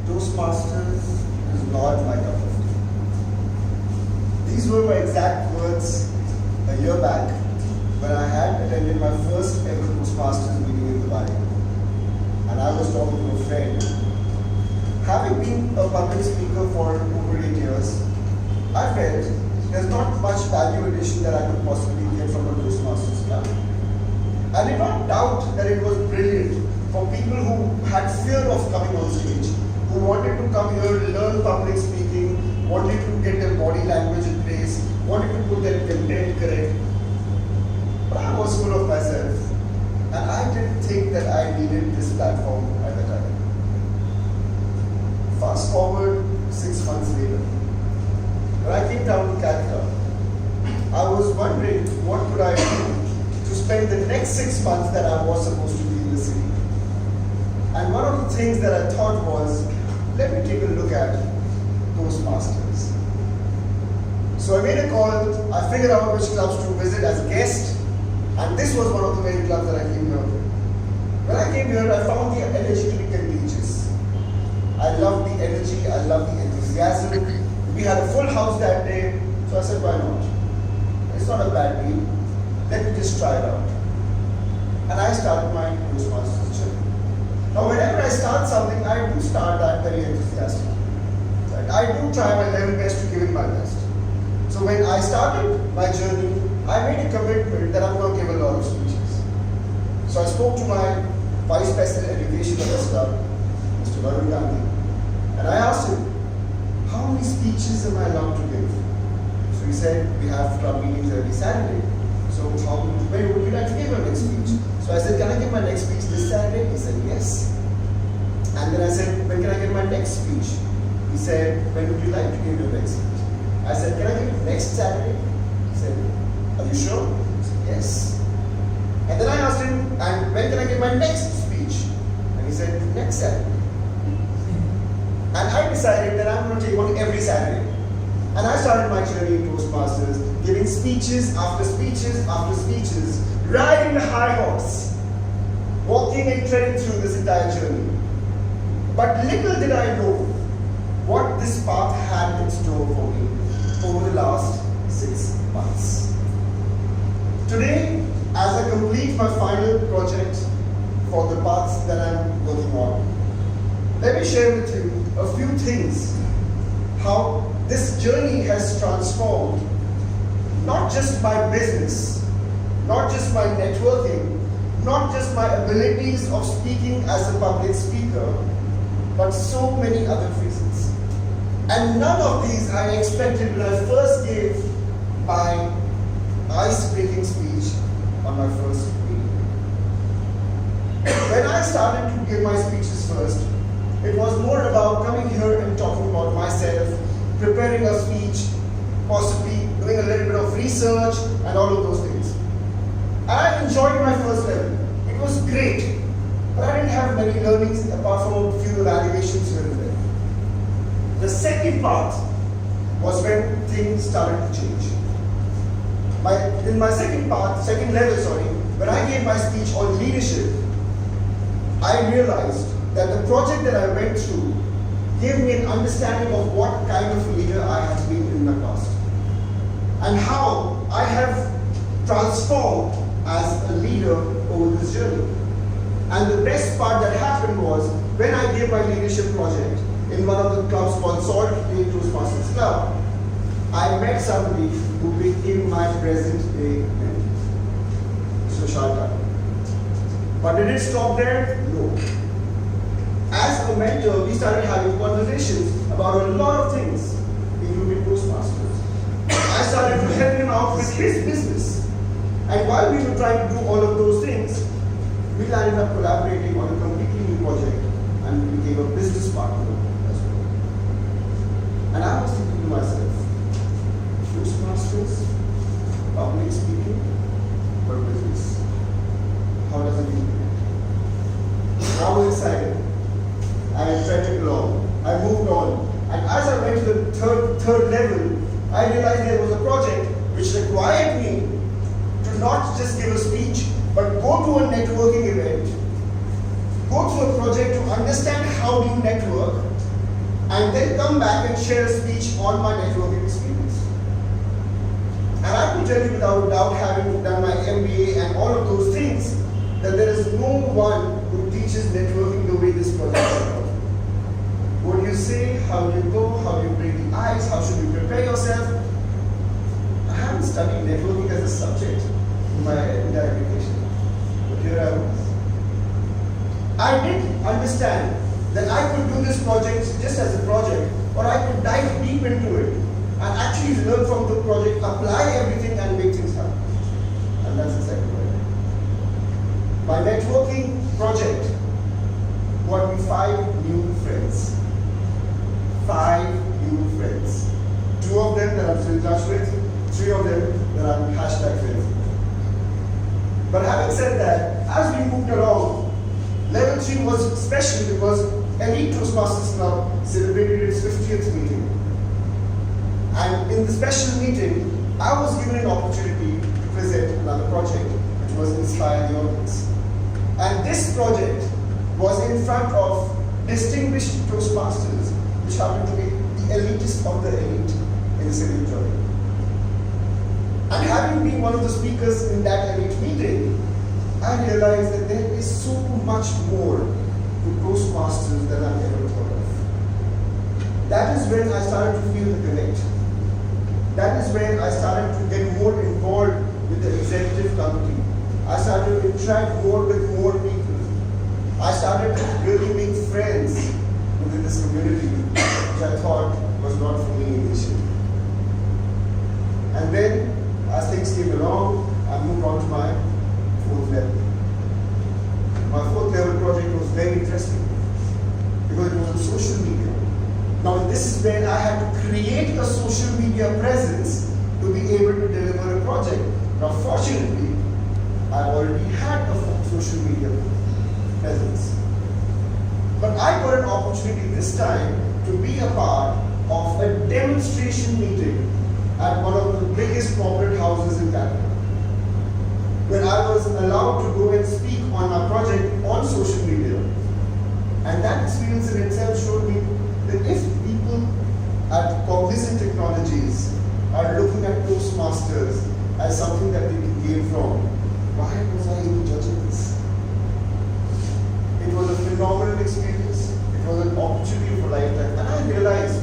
Toastmasters is not my cup of tea. These were my exact words a year back when I had attended my first ever Toastmasters meeting in Dubai. And I was talking to a friend. Having been a public speaker for over 8 years, I felt there's not much value addition that I could possibly get from a Toastmasters club. I did not doubt that it was brilliant for people who had fear of coming on stage, who wanted to come here, learn public speaking, wanted to get their body language in place, wanted to put their content correct. But I was full of myself, and I didn't think that I needed this platform at the time. Fast forward 6 months later, when I came down to Calcutta, I was wondering what could I do to spend the next 6 months that I was supposed to be in the city. And one of the things that I thought was, let me take a look at Toastmasters. So I made a call, I figured out which clubs to visit as a guest, and this was one of the many clubs that I came here with. When I came here, I found the energy to be contagious. I loved the energy, I loved the enthusiasm. We had a full house that day, so I said, why not? It's not a bad deal. Let me just try it out. And I started my Toastmasters journey. Now, whenever I start something, I do start that very enthusiastic. Right? I do try my level best to give it my best. So when I started my journey, I made a commitment that I'm going to give a lot of speeches. So I spoke to my Vice President Education of this club, Mr. Daga, and I asked him, how many speeches am I allowed to give? So he said, we have club meetings every Saturday. So when would you like to give your next speech? So I said, can I give my next speech this Saturday? He said, yes. And then I said, when can I give my next speech? He said, when would you like to give your next speech? I said, can I give it next Saturday? He said, are you sure? He said, yes. And then I asked him, and when can I give my next speech? And he said, next Saturday. And I decided that I'm going to take one every Saturday. And I started my journey in Toastmasters, giving speeches after speeches after speeches, riding the high horse, walking and treading through this entire journey. But little did I know what this path had in store for me over the last 6 months. Today, as I complete my final project for the paths that I'm working on, let me share with you a few things, how this journey has transformed not just my business, not just my networking, not just my abilities of speaking as a public speaker, but so many other reasons. And none of these I expected when I first gave my ice-breaking speech on my first meeting. When I started to give my speeches first, it was more about coming here and talking about myself, preparing a speech, possibly doing a little bit of research and all of those things. I enjoyed my first level. It was great, but I didn't have many learnings apart from a few evaluations here and there. The second part was when things started to change. In my second level, when I gave my speech on leadership, I realized that the project that I went through gave me an understanding of what kind of leader I had been in my past and how I have transformed as a leader over this journey. And the best part that happened was when I gave my leadership project in one of the clubs called Salt Lake Toastmasters Club, I met somebody who became my present day mentor, Mr. Sharda. But did it stop there? No. As a mentor, we started having conversations about a lot of things, including Toastmasters. I started to help him out with his business. And while we were trying to do all of those things, we ended up collaborating on a completely new project and we became a business partner as well. And I was thinking to myself, Toastmasters, public speaking, or business? How does it mean? I was excited. I treaded along. I moved on. And as I went to the third level, I realized there was a project which required me to not just give a speech, but go to a networking event, go through a project to understand how do you network, and then come back and share a speech on my networking experience. And I can tell you without doubt, having done my MBA and all of those things, that there is no one who teaches networking the way this project is about. What you say, how you go, how you break the ice, how should you prepare yourself. I haven't studied networking as a subject in my entire education, but here I was. I did understand that I could do this project just as a project, or I could dive deep into it and actually learn from the project, apply everything and make things happen. And that's exactly what I did. My networking project got me 5 new friends. 5 new friends. 2 of them that I'm still in touch with, 3 of them that I'm hashtag friends with. But having said that, as we moved along, level 3 was special because Elite Toastmasters Club celebrated its 50th meeting. And in the special meeting, I was given an opportunity to present another project, which was Inspire the Audience. And this project was in front of distinguished Toastmasters, which happened to be the elitist of the elite in the city of Jordan. And having been one of the speakers in that elite meeting, I realized that there is so much more to Toastmasters than I've ever thought of. That is when I started to feel the connect. That is when I started to get more involved with the executive committee. I started to interact more with more people. I started to really make friends within this community, which I thought was not for me initially. And then, as things came along, I moved on to my 4th level. My 4th level project was very interesting because it was on social media. Now this is when I had to create a social media presence to be able to deliver a project. Now fortunately, I already had a social media presence. But I got an opportunity this time to be a part of a demonstration meeting at one of the biggest corporate houses in Canada, when I was allowed to go and speak on my project on social media. And that experience in itself showed me that if people at Cognizant Technologies are looking at Toastmasters as something that they can gain from, why was I even judging this? It was a phenomenal experience. It was an opportunity for lifetime. And I realized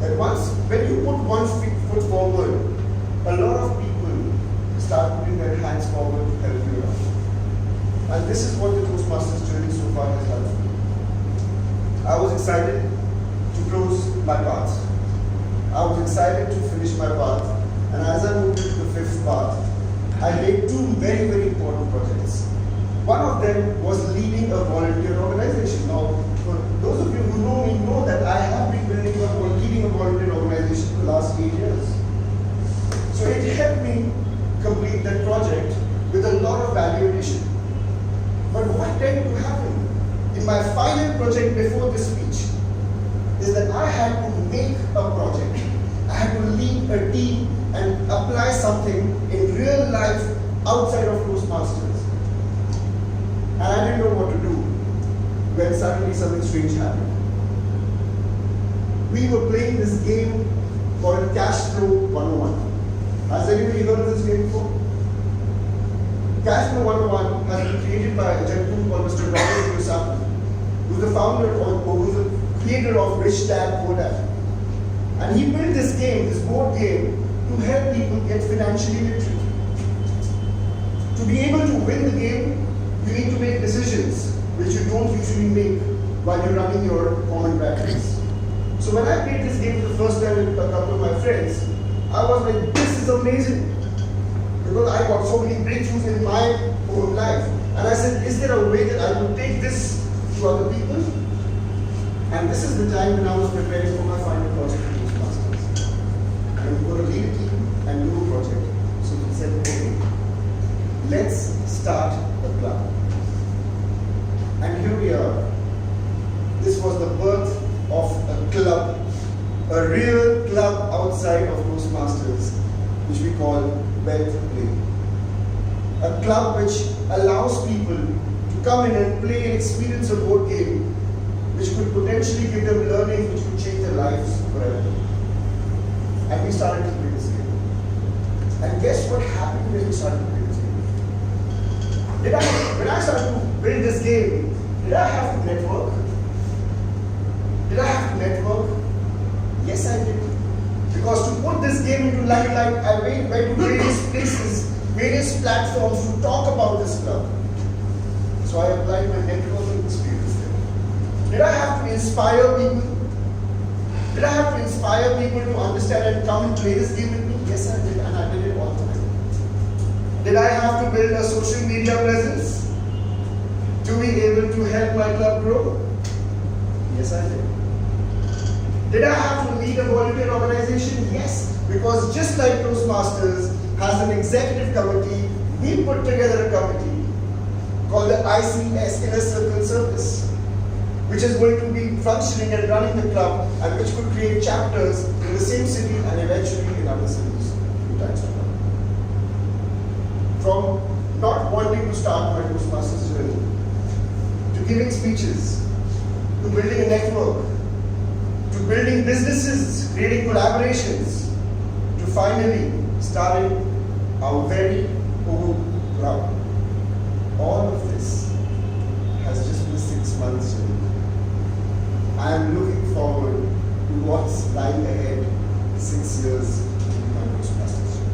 that when you put one foot forward, a lot of people start putting their hands forward to help you out. And this is what the Toastmasters journey so far has done for me. I was excited to close my path. I was excited to finish my path. And as I moved into the 5th path, I made 2 very, very important projects. One of them was leading a volunteer organization. Now, for those of you who know me know that I have been leading a volunteer organization for the last 8 years. So it helped me complete that project with a lot of value addition. But what tended to happen in my final project before this speech is that I had to make a project. I had to lead a team and apply something in real life outside of Toastmasters. And I didn't know what to do when suddenly something strange happened. We were playing this game called Cash Flow 101. Has anybody heard of this game before? Cash Flow 101 has been created by a gentleman called Mr. Daga, who's the founder or who's the creator of Rich Dad Poor Dad. And he built this game, this board game, to help people get financially literate. To be able to win the game, you need to make decisions which you don't usually make while you're running your common practice. So when I played this game for the first time with a couple of my friends, I was like, this is amazing. Because I got so many breakthroughs in my own life. And I said, is there a way that I would take this to other people? And this is the time when I was preparing for my final project in Toastmasters. I'm going to lead a team and do a project. So we said, okay, let's start a club. And here we are. This was the birth of a club, a real club outside of Toastmasters, which we call Wealth Play. A club which allows people to come in and play and experience a board game which could potentially give them learning which would change their lives forever. And we started to play this game. And guess what happened when we started to play this game? When I started to build this game, did I have to network? Did I have to network? Yes, I did. Because to put this game into limelight, I went to various places, various platforms to talk about this club. So I applied my networking experience there. Did I have to inspire people? Did I have to inspire people to understand and come and play this game with me? Yes, I did, and I did it all the time. Did I have to build a social media presence to be able to help my club grow? Yes, I did. Did I have to lead a volunteer organization? Yes, because just like Toastmasters has an executive committee, we put together a committee called the ICS, Inner Circle Service, which is going to be functioning and running the club and which could create chapters in the same city and eventually in other cities. From not wanting to start my Toastmasters journey, to giving speeches, to building a network, to building businesses, creating collaborations, to finally starting our very own club. All of this has just been 6 months journey. I am looking forward to what's lying ahead 6 years in my Toastmasters journey.